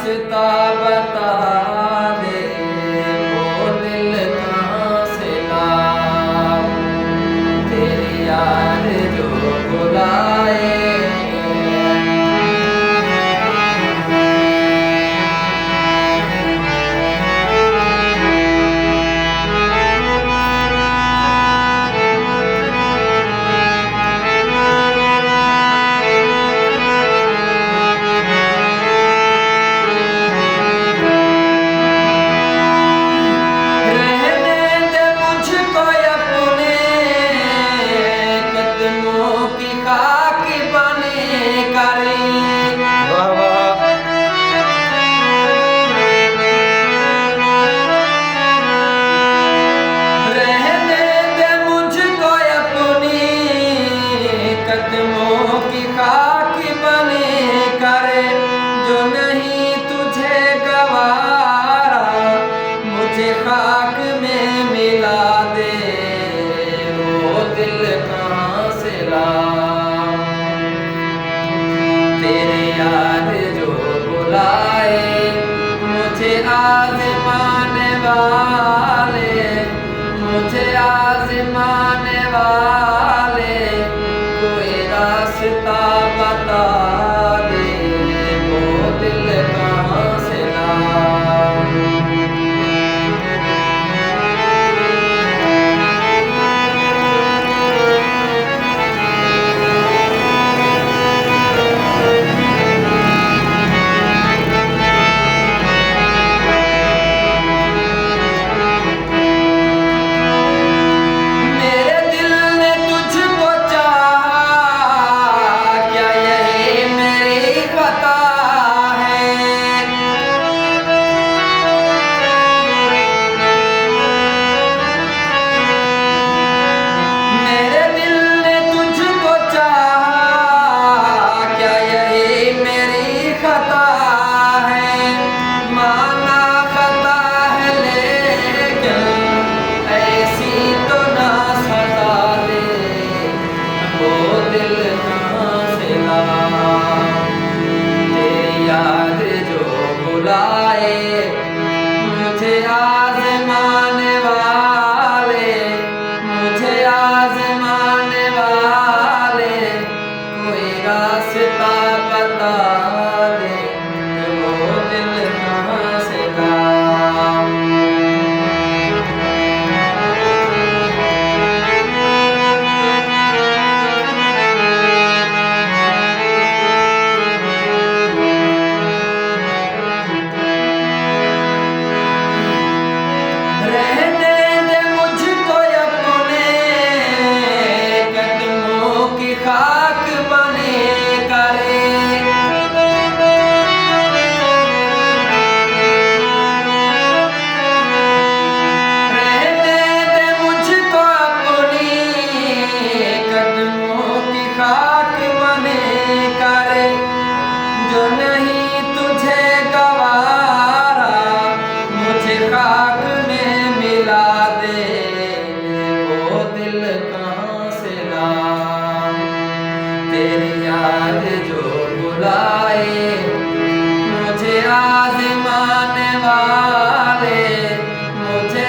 रास्ता बता दे, वो दिल कहाँ से लाऊं, तेरी याद जो बुलाए। कदमों की खाक बने करे, जो नहीं तुझे गवारा मुझे खाक में मिला दे, वो दिल कहाँ से लाऊं, तेरे याद जो बुलाए। मुझे आज़माने वाले, मुझे आज़माने वाले, कोई रास्ता बता दे, वो दिल कहाँ से लाऊं। मुझे आज़माने वाले, मुझे आज़माने वाले, कोई रास्ता बता दे, वो दिल कहाँ से लाऊं। खाक बने करे, रहने दे मुझको अपनी कदमों की खाक बने करे, जो नहीं तुझे गवारा मुझे खाक में मिला दे, वो दिल कहाँ से लाऊं, तेरी याद जो बुलाए। मुझे आज़माने वाले, मुझे